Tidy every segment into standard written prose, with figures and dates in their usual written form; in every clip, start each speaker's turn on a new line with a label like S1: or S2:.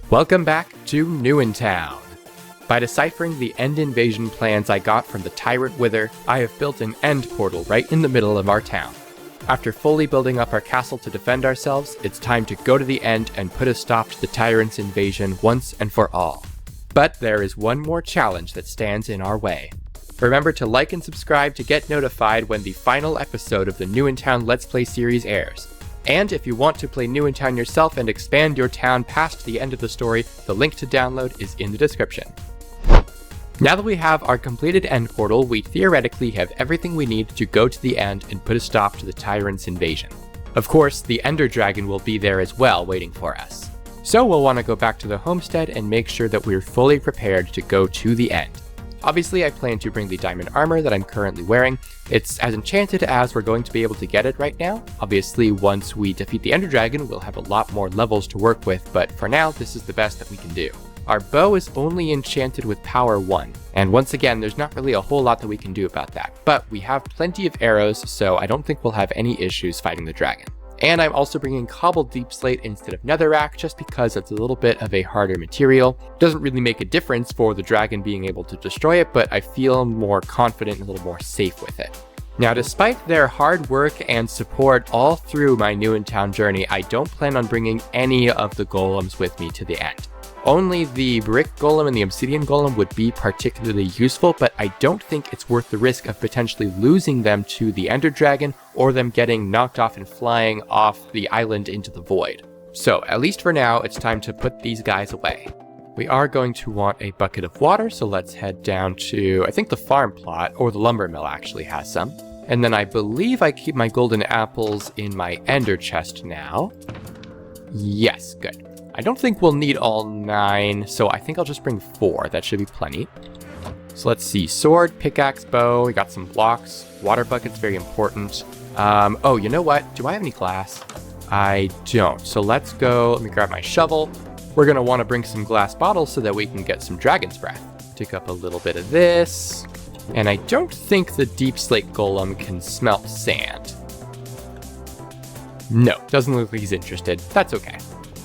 S1: Welcome back to Newentown. By deciphering the end invasion plans I got from the Tyrant Wither, I have built an end portal right in the middle of our town. After fully building up our castle to defend ourselves, it's time to go to the end and put a stop to the Tyrant's invasion once and for all. But there is one more challenge that stands in our way. Remember to like and subscribe to get notified when the final episode of the Newentown Let's Play series airs. And if you want to play Newentown yourself and expand your town past the end of the story, the link to download is in the description. Now that we have our completed end portal, we theoretically have everything we need to go to the end and put a stop to the Tyrant's invasion. Of course, the Ender Dragon will be there as well, waiting for us. So we'll want to go back to the homestead and make sure that we're fully prepared to go to the end. Obviously, I plan to bring the diamond armor that I'm currently wearing. It's as enchanted as we're going to be able to get it right now. Obviously, once we defeat the Ender Dragon, we'll have a lot more levels to work with, but for now, this is the best that we can do. Our bow is only enchanted with power 1, and once again, there's not really a whole lot that we can do about that, but we have plenty of arrows, so I don't think we'll have any issues fighting the dragon. And I'm also bringing cobbled deep slate instead of netherrack just because it's a little bit of a harder material. Doesn't really make a difference for the dragon being able to destroy it, but I feel more confident and a little more safe with it. Now, despite their hard work and support all through my Newentown journey, I don't plan on bringing any of the golems with me to the end. Only the brick golem and the obsidian golem would be particularly useful, but I don't think it's worth the risk of potentially losing them to the Ender Dragon or them getting knocked off and flying off the island into the void. So, at least for now, it's time to put these guys away. We are going to want a bucket of water, so let's head down to, I think the farm plot, or the lumber mill actually has some. And then I believe I keep my golden apples in my ender chest now. Yes, good. I don't think we'll need all 9, so I think I'll just bring 4. That should be plenty. So let's see. Sword, pickaxe, bow. We got some blocks. Water bucket's very important. Oh, you know what? Do I have any glass? I don't. So let's go. Let me grab my shovel. We're going to want to bring some glass bottles so that we can get some dragon's breath. Dig up a little bit of this. And I don't think the deep slate golem can smelt sand. No, doesn't look like he's interested. That's okay.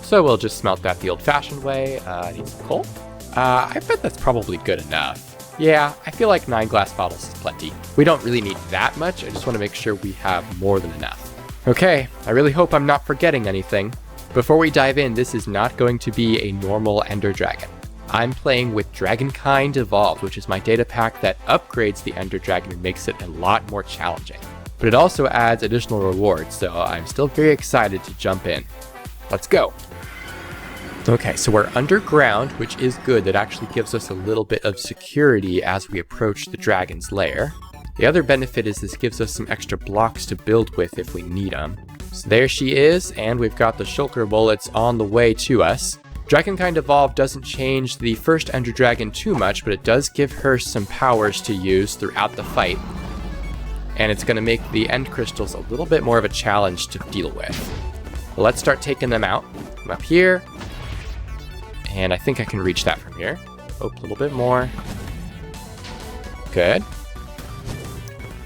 S1: So we'll just smelt that the old-fashioned way. Need some coal? I bet that's probably good enough. Yeah, I feel like 9 glass bottles is plenty. We don't really need that much, I just want to make sure we have more than enough. Okay, I really hope I'm not forgetting anything. Before we dive in, this is not going to be a normal Ender Dragon. I'm playing with Dragonkind Evolved, which is my data pack that upgrades the Ender Dragon and makes it a lot more challenging. But it also adds additional rewards, so I'm still very excited to jump in. Let's go! Okay, so we're underground, which is good. That actually gives us a little bit of security as we approach the dragon's lair. The other benefit is this gives us some extra blocks to build with if we need them. So there she is, and we've got the shulker bullets on the way to us. Dragonkind Evolved doesn't change the first Ender Dragon too much, but it does give her some powers to use throughout the fight. And it's going to make the end crystals a little bit more of a challenge to deal with. Well, let's start taking them out. Come up here. And I think I can reach that from here. Oh, a little bit more. Good.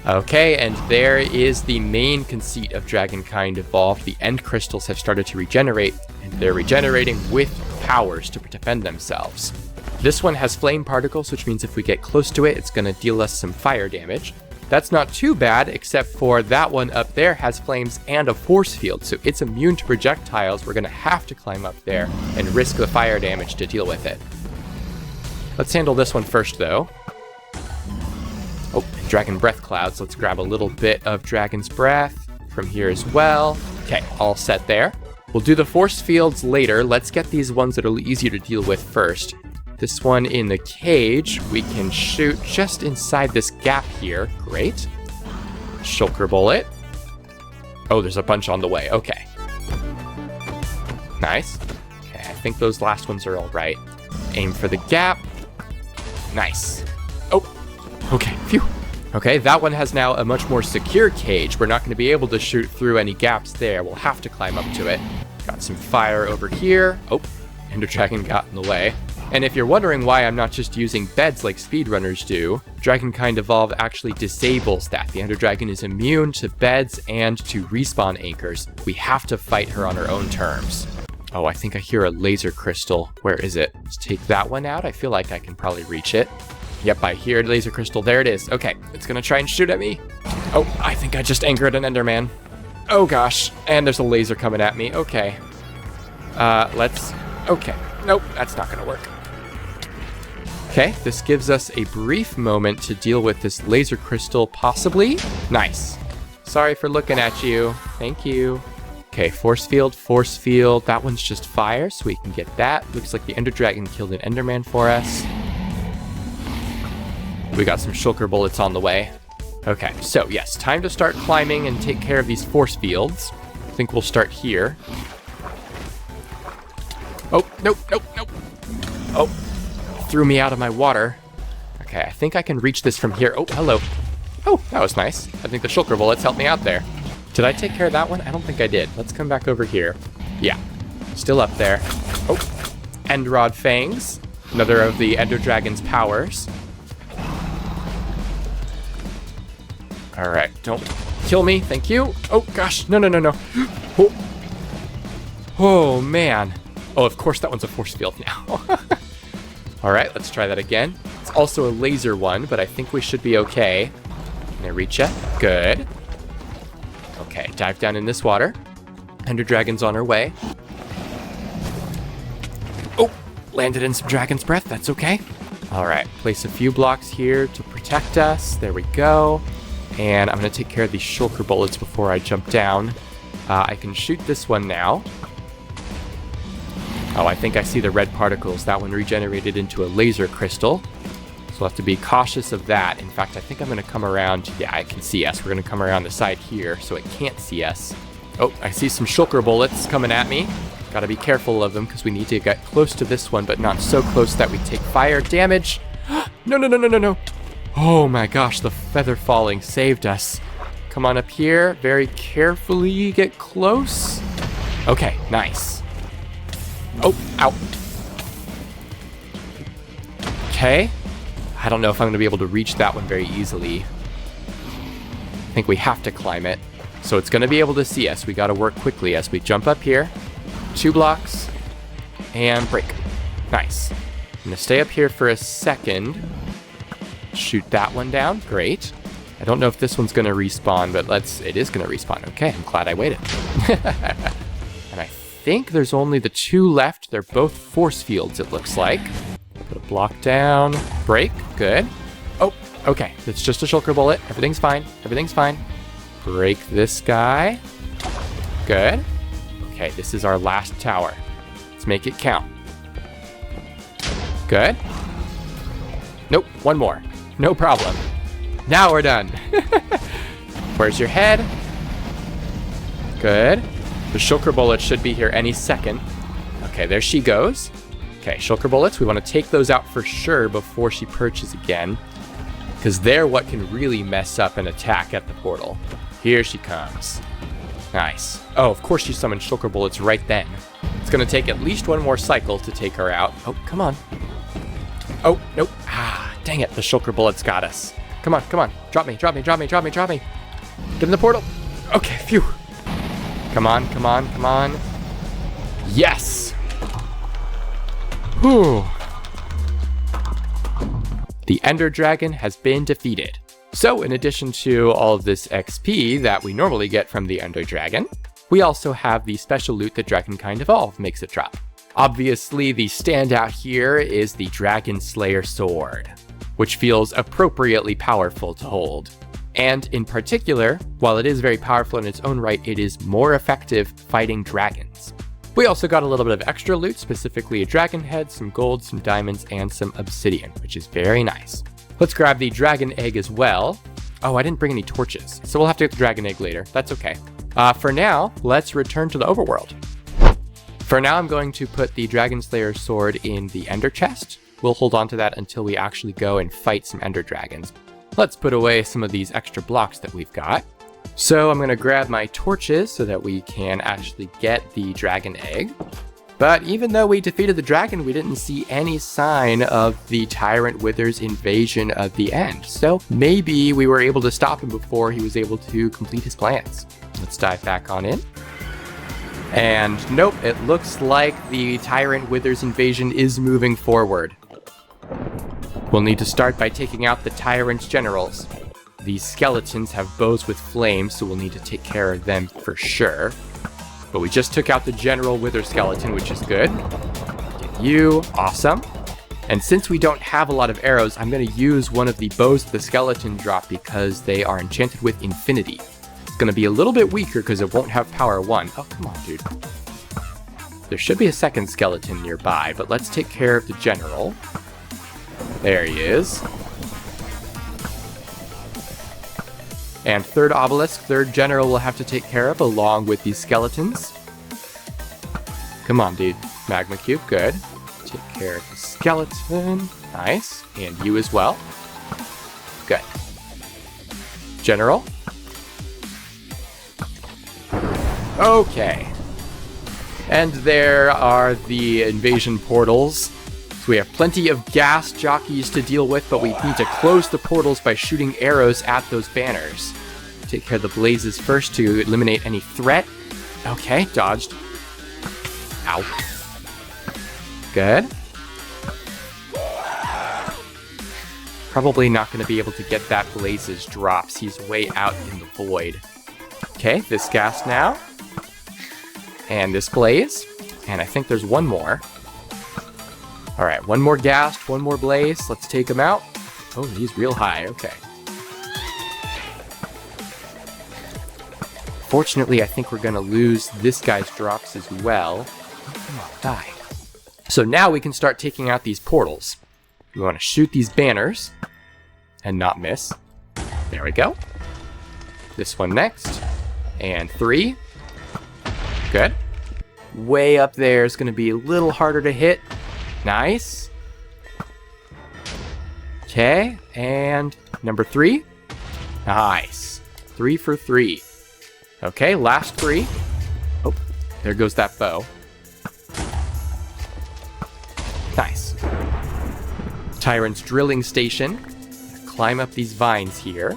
S1: Okay, and there is the main conceit of Dragonkind Evolved. The end crystals have started to regenerate, and they're regenerating with powers to defend themselves. This one has flame particles, which means if we get close to it, it's going to deal us some fire damage. That's not too bad, except for that one up there has flames and a force field, so it's immune to projectiles. We're going to have to climb up there and risk the fire damage to deal with it. Let's handle this one first, though. Oh, and dragon breath clouds. Let's grab a little bit of dragon's breath from here as well. Okay, all set there. We'll do the force fields later. Let's get these ones that are easier to deal with first. This one in the cage, we can shoot just inside this gap here. Great. Shulker bullet. Oh, there's a bunch on the way. Okay. Nice. Okay, I think those last ones are all right. Aim for the gap. Nice. Oh, okay. Phew. Okay, that one has now a much more secure cage. We're not going to be able to shoot through any gaps there. We'll have to climb up to it. Got some fire over here. Oh, Ender Dragon got in the way. And if you're wondering why I'm not just using beds like speedrunners do, Dragonkind Evolved actually disables that. The Ender Dragon is immune to beds and to respawn anchors. We have to fight her on her own terms. Oh, I think I hear a laser crystal. Where is it? Let's take that one out. I feel like I can probably reach it. Yep, I hear a laser crystal. There it is. Okay, it's gonna try and shoot at me. Oh, I think I just angered an Enderman. Oh gosh, and there's a laser coming at me. Okay. Okay. Nope, that's not gonna work. Okay, this gives us a brief moment to deal with this laser crystal, possibly. Nice. Sorry for looking at you. Thank you. Okay, force field, force field. That one's just fire, so we can get that. Looks like the Ender Dragon killed an Enderman for us. We got some shulker bullets on the way. Okay, so yes, time to start climbing and take care of these force fields. I think we'll start here. Oh, nope. Oh, threw me out of my water. Okay, I think I can reach this from here. Oh, hello. Oh, that was nice. I think the shulker bullets helped me out there. Did I take care of that one? I don't think I did. Let's come back over here. Yeah, still up there. Oh, End Rod Fangs. Another of the Ender Dragon's powers. All right, don't kill me. Thank you. Oh, gosh. No. Oh, man. Oh, of course that one's a force field now. All right, let's try that again. It's also a laser one, but I think we should be okay. Can I reach it? Good. Okay, dive down in this water. Ender Dragon's on her way. Oh, landed in some Dragon's Breath. That's okay. All right, place a few blocks here to protect us. There we go. And I'm going to take care of these shulker bullets before I jump down. I can shoot this one now. Oh, I think I see the red particles. That one regenerated into a laser crystal. So we'll have to be cautious of that. In fact, I think I'm going to come around. Yeah, I can see us. We're going to come around the side here so it can't see us. Oh, I see some shulker bullets coming at me. Got to be careful of them because we need to get close to this one, but not so close that we take fire damage. No. Oh my gosh, the feather falling saved us. Come on up here. Very carefully get close. Okay, nice. Oh, ow. Okay. I don't know if I'm going to be able to reach that one very easily. I think we have to climb it. So it's going to be able to see us. We got to work quickly as we jump up here. 2 blocks. And break. Nice. I'm going to stay up here for a second. Shoot that one down. Great. I don't know if this one's going to respawn, but it is going to respawn. Okay, I'm glad I waited. And I think there's only the 2 left. They're both force fields, it looks like. Put a block down. Break. Good. Oh, okay. It's just a shulker bullet. Everything's fine. Break this guy. Good. Okay, this is our last tower. Let's make it count. Good. Nope, one more. No problem. Now we're done. Where's your head? Good. The shulker bullet should be here any second. Okay, there she goes. Okay, shulker bullets, we want to take those out for sure before she perches again, because they're what can really mess up an attack at the portal. Here she comes. Nice. Oh, of course she summoned shulker bullets right then. It's going to take at least one more cycle to take her out. Oh, come on. Oh, nope. Ah, dang it. The shulker bullets got us. Come on. Drop me. Get in the portal. Okay, phew. Come on. Yes. Whew. The Ender Dragon has been defeated. So in addition to all of this XP that we normally get from the Ender Dragon, we also have the special loot that Dragonkind Evolved makes it drop. Obviously, the standout here is the Dragon Slayer Sword, which feels appropriately powerful to hold. And in particular, while it is very powerful in its own right, it is more effective fighting dragons. We also got a little bit of extra loot, specifically a dragon head, some gold, some diamonds, and some obsidian, which is very nice. Let's grab the dragon egg as well. Oh, I didn't bring any torches, so we'll have to get the dragon egg later. That's okay. For now, let's return to the overworld. For now, I'm going to put the Dragon Slayer sword in the ender chest. We'll hold on to that until we actually go and fight some ender dragons. Let's put away some of these extra blocks that we've got. So I'm going to grab my torches so that we can actually get the dragon egg. But even though we defeated the dragon, we didn't see any sign of the Tyrant Wither's invasion of the end. So maybe we were able to stop him before he was able to complete his plans. Let's dive back on in. And nope, it looks like the Tyrant Wither's invasion is moving forward. We'll need to start by taking out the Tyrant's generals. These skeletons have bows with flames, so we'll need to take care of them for sure. But we just took out the General Wither skeleton, which is good. Get you, awesome. And since we don't have a lot of arrows, I'm going to use one of the bows that the skeleton dropped because they are enchanted with infinity. It's going to be a little bit weaker because it won't have power 1. Oh, come on, dude. There should be a second skeleton nearby, but let's take care of the General. There he is. And third obelisk, third general we'll have to take care of along with these skeletons. Come on, dude. Magma cube, good. Take care of the skeleton. Nice. And you as well. Good. General. Okay. And there are the invasion portals. So we have plenty of gas jockeys to deal with, but we need to close the portals by shooting arrows at those banners. Take care of the blazes first to eliminate any threat. Okay, dodged. Ow. Good. Probably not going to be able to get that blazes drops. He's way out in the void. Okay, this gas now. And this blaze. And I think there's one more. Alright, one more ghast, one more blaze. Let's take him out. Oh, he's real high. Okay. Fortunately, I think we're going to lose this guy's drops as well. Oh, come on, die. So now we can start taking out these portals. We want to shoot these banners and not miss. There we go. This one next. And 3. Good. Way up there is going to be a little harder to hit. Nice. Okay, and number 3. Nice. 3 for 3. Okay, last 3. Oh, there goes that bow. Nice. Tyrant's drilling station. Climb up these vines here.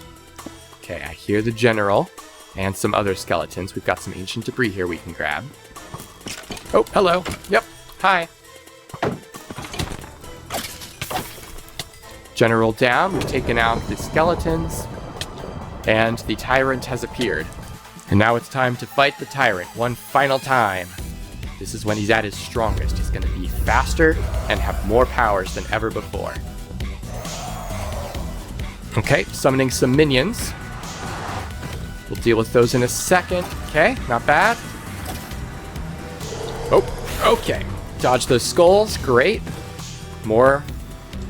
S1: Okay, I hear the general and some other skeletons. We've got some ancient debris here we can grab. Oh, hello. Yep. Hi. General down. We've taken out the skeletons. And the Tyrant has appeared. And now it's time to fight the Tyrant one final time. This is when he's at his strongest. He's going to be faster and have more powers than ever before. Okay, summoning some minions. We'll deal with those in a second. Okay, not bad. Oh, okay. Dodge those skulls. Great. More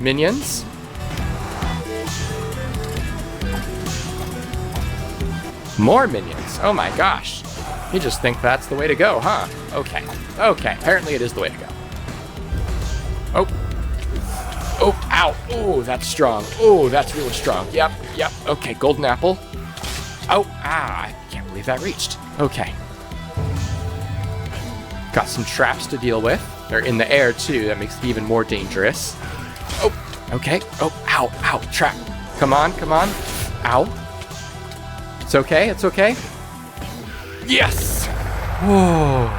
S1: minions. More minions. Oh my gosh. You just think that's the way to go, huh? Okay. Okay. Apparently it is the way to go. Oh. Oh, ow. Oh, that's strong. Oh, that's really strong. Yep. Yep. Okay. Golden apple. Oh, I can't believe that reached. Okay. Got some traps to deal with. They're in the air too. That makes it even more dangerous. Oh, okay. Oh, ow, ow, trap. Come on, come on. Ow. It's okay, it's okay. Yes! Whoa.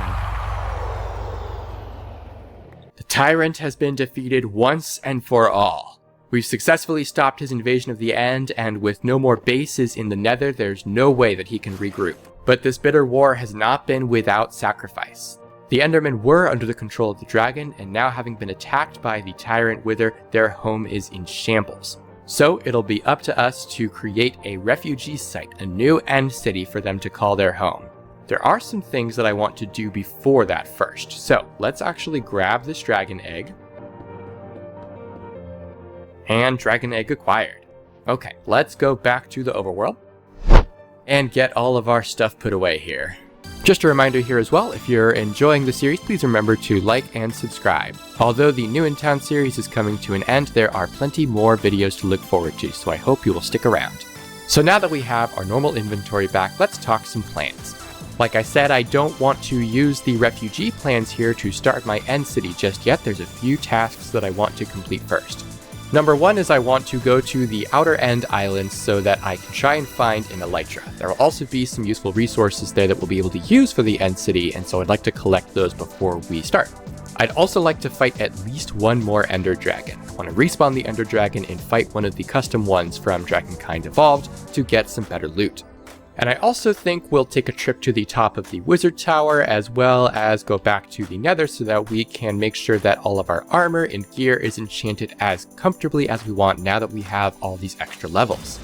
S1: The Tyrant has been defeated once and for all. We've successfully stopped his invasion of the End, and with no more bases in the Nether, there's no way that he can regroup. But this bitter war has not been without sacrifice. The Endermen were under the control of the dragon, and now having been attacked by the Tyrant Wither, their home is in shambles. So it'll be up to us to create a refugee site, a new end city for them to call their home. There are some things that I want to do before that first. So let's actually grab this dragon egg. And dragon egg acquired. Okay, let's go back to the overworld and get all of our stuff put away here. Just a reminder here as well, if you're enjoying the series, please remember to like and subscribe. Although the New in Town series is coming to an end, there are plenty more videos to look forward to, so I hope you will stick around. So now that we have our normal inventory back, let's talk some plans. Like I said, I don't want to use the refugee plans here to start my end city just yet. There's a few tasks that I want to complete first. Number one is I want to go to the outer end island so that I can try and find an elytra. There will also be some useful resources there that we'll be able to use for the end city, and so I'd like to collect those before we start. I'd also like to fight at least one more Ender Dragon. I want to respawn the Ender Dragon and fight one of the custom ones from Dragonkind Evolved to get some better loot. And I also think we'll take a trip to the top of the Wizard Tower as well as go back to the Nether so that we can make sure that all of our armor and gear is enchanted as comfortably as we want now that we have all these extra levels.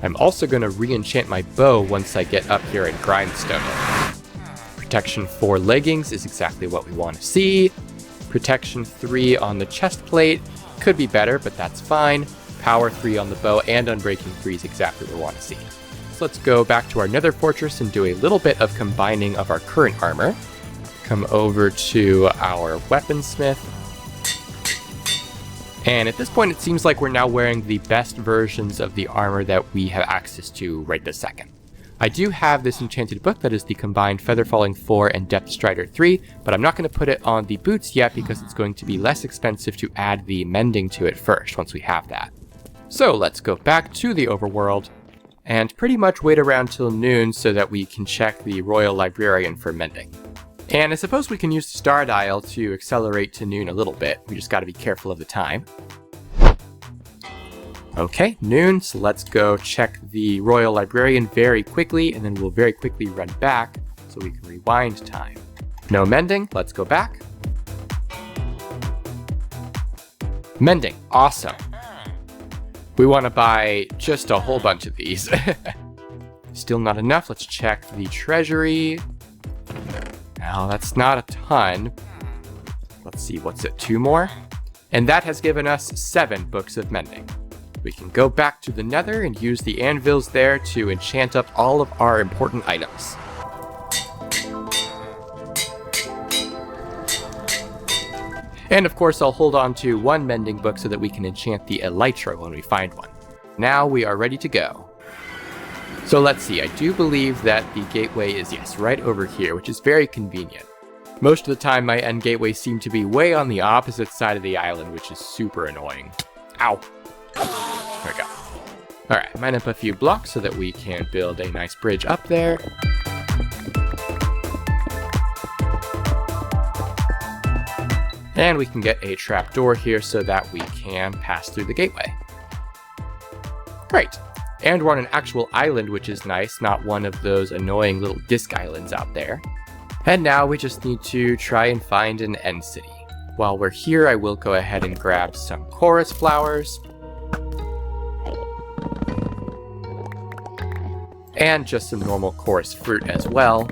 S1: I'm also going to re-enchant my bow once I get up here and grindstone it. Protection 4 leggings is exactly what we want to see. Protection 3 on the chest plate could be better, but that's fine. Power 3 on the bow and Unbreaking 3 is exactly what we want to see. So let's go back to our Nether Fortress and do a little bit of combining of our current armor. Come over to our Weaponsmith. And at this point, it seems like we're now wearing the best versions of the armor that we have access to right this second. I do have this enchanted book that is the combined Feather Falling 4 and Depth Strider 3, but I'm not going to put it on the boots yet because it's going to be less expensive to add the mending to it first once we have that. So let's go back to the overworld and pretty much wait around till noon so that we can check the Royal Librarian for mending. And I suppose we can use the Star Dial to accelerate to noon a little bit. We just got to be careful of the time. Okay, noon, so let's go check the Royal Librarian very quickly, and then we'll very quickly run back so we can rewind time. No mending, let's go back. Mending, awesome. We want to buy just a whole bunch of these. Still not enough, let's check the treasury. Now, that's not a ton. Let's see, what's it, 2 more? And that has given us 7 books of mending. We can go back to the Nether and use the anvils there to enchant up all of our important items. And of course, I'll hold on to 1 mending book so that we can enchant the elytra when we find one. Now we are ready to go. So let's see, I do believe that the gateway is, yes, right over here, which is very convenient. Most of the time, my end gateways seem to be way on the opposite side of the island, which is super annoying. Ow. There we go. Alright, mine up a few blocks so that we can build a nice bridge up there. And we can get a trapdoor here so that we can pass through the gateway. Great. And we're on an actual island, which is nice, not one of those annoying little disc islands out there. And now we just need to try and find an end city. While we're here, I will go ahead and grab some chorus flowers. And just some normal chorus fruit as well,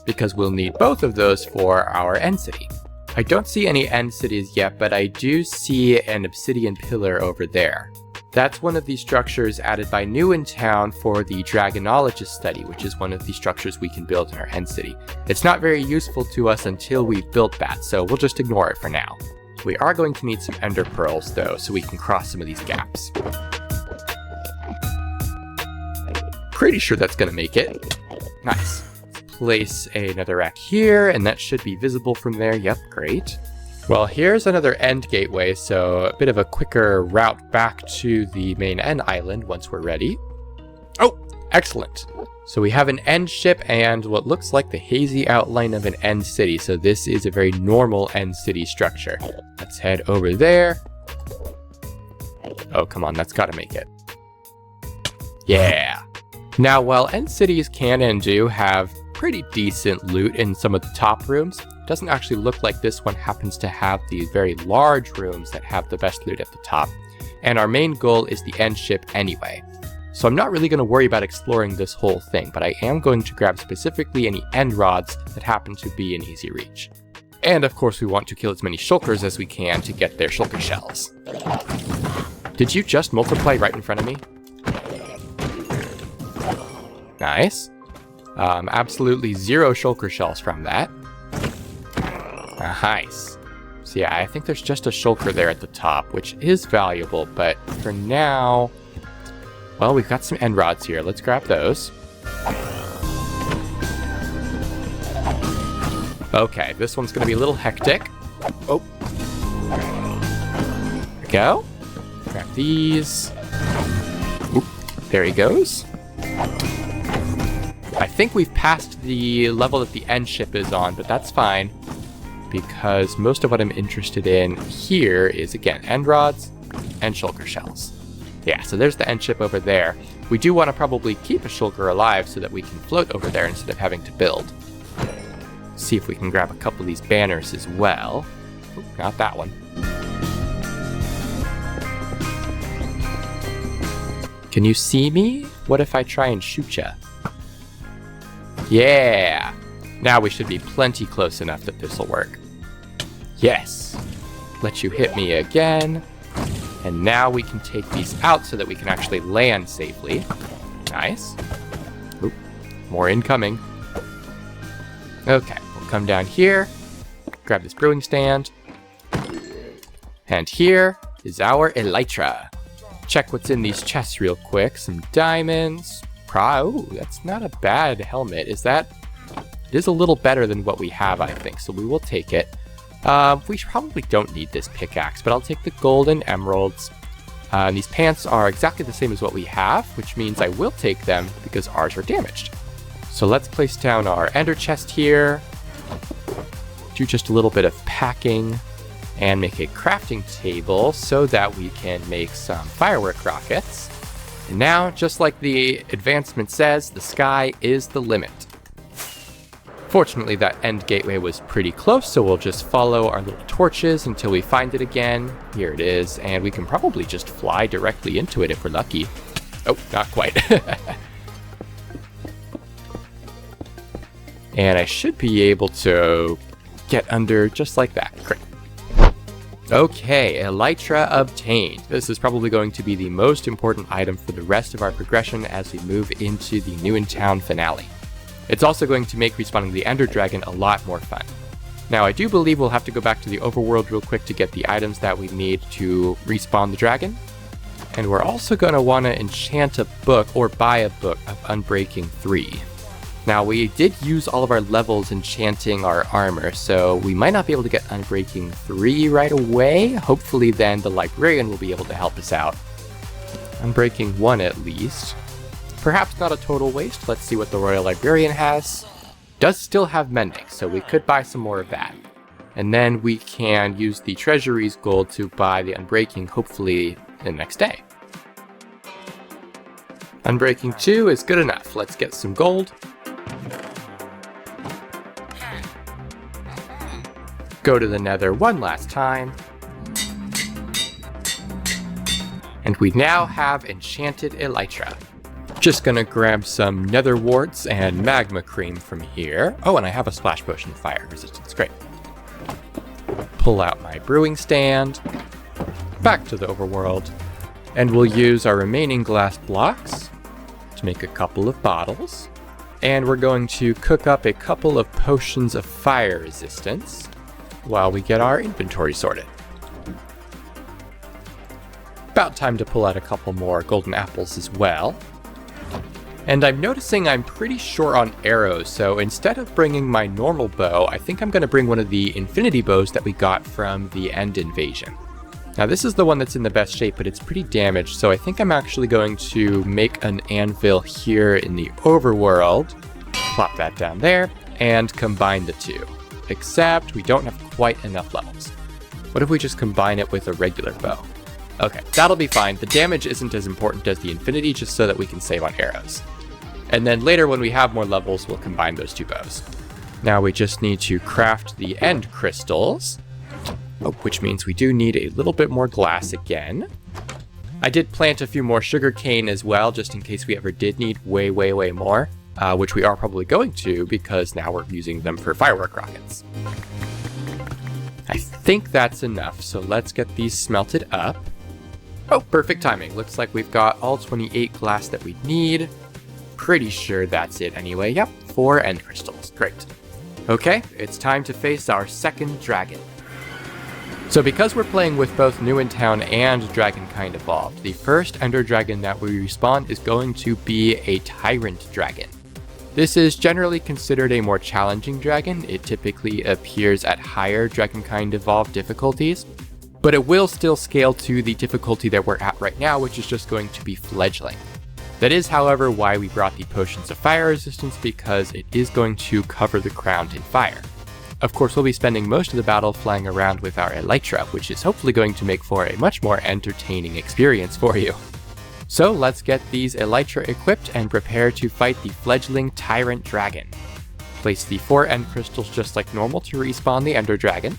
S1: because we'll need both of those for our end city. I don't see any end cities yet, but I do see an obsidian pillar over there. That's one of the structures added by New in Town for the Dragonologist study, which is one of the structures we can build in our end city. It's not very useful to us until we've built that, so we'll just ignore it for now. We are going to need some ender pearls though, so we can cross some of these gaps. Pretty sure that's gonna make it. Nice. Let's place another rack here, and that should be visible from there. Yep, great. Well, here's another end gateway, so a bit of a quicker route back to the main end island once we're ready. Oh, excellent. So we have an end ship and what looks like the hazy outline of an end city, so this is a very normal end city structure. Let's head over there. Oh, come on, that's gotta make it. Yeah. Now, while end cities can and do have pretty decent loot in some of the top rooms, it doesn't actually look like this one happens to have these very large rooms that have the best loot at the top. And our main goal is the end ship anyway. So I'm not really going to worry about exploring this whole thing, but I am going to grab specifically any end rods that happen to be in easy reach. And of course we want to kill as many shulkers as we can to get their shulker shells. Did you just multiply right in front of me? Nice. Absolutely 0 shulker shells from that. Nice. So yeah, I think there's just a shulker there at the top, which is valuable, but for now, well, we've got some end rods here. Let's grab those. Okay, this one's gonna be a little hectic. Oh. There we go. Grab these. Oop, there he goes. I think we've passed the level that the end ship is on, but that's fine, because most of what I'm interested in here is, again, end rods and shulker shells. Yeah, so there's the end ship over there. We do want to probably keep a shulker alive so that we can float over there instead of having to build. See if we can grab a couple of these banners as well. Ooh, not that one. Can you see me? What if I try and shoot ya? Yeah! Now we should be plenty close enough that this will work. Yes! Let you hit me again. And now we can take these out so that we can actually land safely. Nice. Oop, more incoming. Okay, we'll come down here, grab this brewing stand. And here is our elytra. Check what's in these chests real quick. Some diamonds. Oh, that's not a bad helmet. Is that? It is a little better than what we have, I think, so we will take it. We probably don't need this pickaxe, but I'll take the gold and emeralds. These pants are exactly the same as what we have, which means I will take them because ours are damaged. So let's place down our ender chest here. Do just a little bit of packing and make a crafting table so that we can make some firework rockets. And now, just like the advancement says, the sky is the limit. Fortunately, that end gateway was pretty close, so we'll just follow our little torches until we find it again. Here it is, and we can probably just fly directly into it if we're lucky. Oh, not quite. And I should be able to get under just like that. Great. Okay, elytra obtained. This is probably going to be the most important item for the rest of our progression as we move into the New in Town finale. It's also going to make respawning the Ender Dragon a lot more fun. Now, I do believe we'll have to go back to the Overworld real quick to get the items that we need to respawn the dragon. And we're also going to want to enchant a book or buy a book of Unbreaking 3. Now, we did use all of our levels enchanting our armor, so we might not be able to get Unbreaking 3 right away. Hopefully then the librarian will be able to help us out. Unbreaking 1 at least. Perhaps not a total waste. Let's see what the Royal Librarian has. Does still have mending, so we could buy some more of that. And then we can use the treasury's gold to buy the Unbreaking, hopefully the next day. Unbreaking 2 is good enough. Let's get some gold. Go to the Nether one last time. And we now have enchanted elytra. Just gonna grab some nether warts and magma cream from here. Oh, and I have a splash potion of fire resistance. Great. Pull out my brewing stand. Back to the overworld. And we'll use our remaining glass blocks to make a couple of bottles. And we're going to cook up a couple of potions of fire resistance while we get our inventory sorted. About time to pull out a couple more golden apples as well. And I'm noticing I'm pretty short on arrows, so instead of bringing my normal bow, I think I'm going to bring one of the infinity bows that we got from the end invasion. Now this is the one that's in the best shape, but it's pretty damaged, so I think I'm actually going to make an anvil here in the overworld, plop that down there, and combine the two. Except we don't have quite enough levels. What if we just combine it with a regular bow? Okay, that'll be fine. The damage isn't as important as the infinity, just so that we can save on arrows. And then later when we have more levels, we'll combine those two bows. Now we just need to craft the end crystals, which means we do need a little bit more glass again. I did plant a few more sugarcane as well, just in case we ever did need way more, which we are probably going to because now we're using them for firework rockets. I think that's enough, so let's get these smelted up. Oh, perfect timing. Looks like we've got all 28 glass that we need. Pretty sure that's it anyway. Yep, 4 end crystals. Great. Okay, it's time to face our second dragon. So because we're playing with both New in Town and Dragonkind Evolved, the first Ender Dragon that we respawn is going to be a Tyrant Dragon. This is generally considered a more challenging dragon. It typically appears at higher Dragonkind Evolved difficulties. but it will still scale to the difficulty that we're at right now, which is just going to be fledgling. That is, however, why we brought the potions of fire resistance, because it is going to cover the ground in fire. Of course, we'll be spending most of the battle flying around with our elytra, which is hopefully going to make for a much more entertaining experience for you. So let's get these elytra equipped and prepare to fight the fledgling Tyrant Dragon. Place the 4 end crystals just like normal to respawn the Ender Dragon.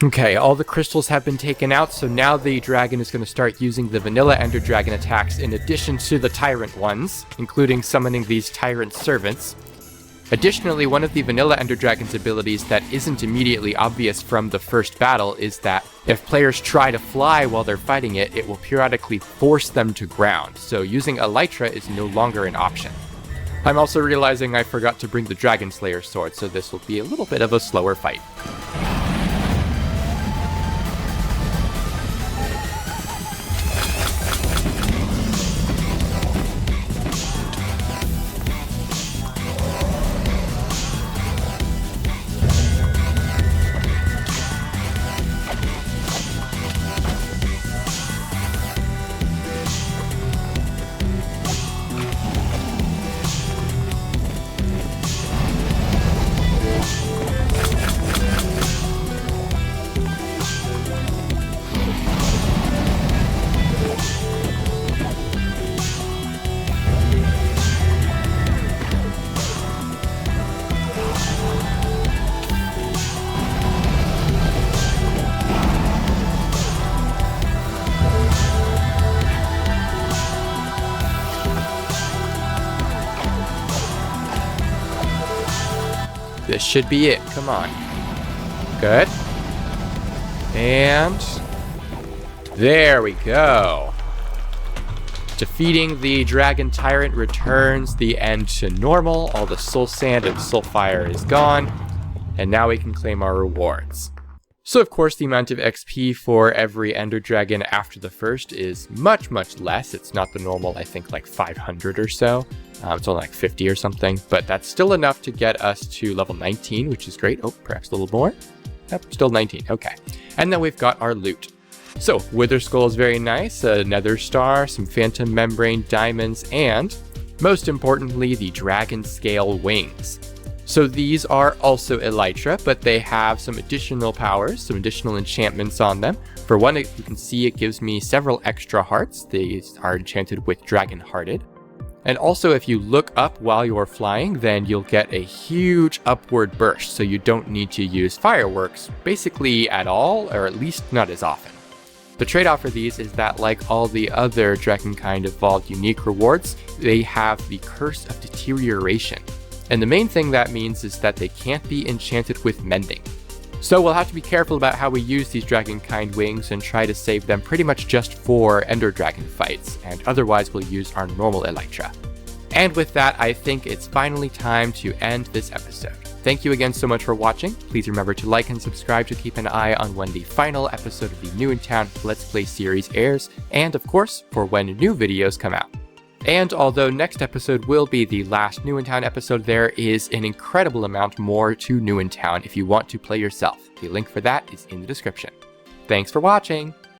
S1: Okay, all the crystals have been taken out, so now the dragon is going to start using the vanilla Ender Dragon attacks in addition to the Tyrant ones, including summoning these Tyrant servants. Additionally, one of the vanilla Ender Dragon's abilities that isn't immediately obvious from the first battle is that if players try to fly while they're fighting it, it will periodically force them to ground, so using elytra is no longer an option. I'm also realizing I forgot to bring the Dragon Slayer sword, so this will be a little bit of a slower fight. This should be it. Come on. Good. And there we go. Defeating the Dragon Tyrant returns the end to normal. All the soul sand and soul fire is gone. And now we can claim our rewards. So of course the amount of XP for every Ender Dragon after the first is much, much less. It's not the normal, I think, like 500 or so. It's only like 50 or something, but that's still enough to get us to level 19, which is great. Oh, perhaps a little more. Yep, still 19, okay. And then we've got our loot. So, Wither Skull is very nice, a Nether Star, some Phantom Membrane Diamonds, and, most importantly, the Dragon Scale Wings. So these are also elytra, but they have some additional powers, some additional enchantments on them. For one, you can see it gives me several extra hearts. These are enchanted with Dragon Hearted. And also, if you look up while you're flying, then you'll get a huge upward burst, so you don't need to use fireworks basically at all, or at least not as often. The trade-off for these is that, like all the other Dragonkind Evolved unique rewards, they have the Curse of Deterioration. And the main thing that means is that they can't be enchanted with Mending. So we'll have to be careful about how we use these Dragonkind wings and try to save them pretty much just for Ender Dragon fights, and otherwise we'll use our normal Elytra. And with that, I think it's finally time to end this episode. Thank you again so much for watching. Please remember to like and subscribe to keep an eye on when the final episode of the New in Town Let's Play series airs, and of course, for when new videos come out. And although next episode will be the last New in Town episode, there is an incredible amount more to New in Town if you want to play yourself. The link for that is in the description. Thanks for watching!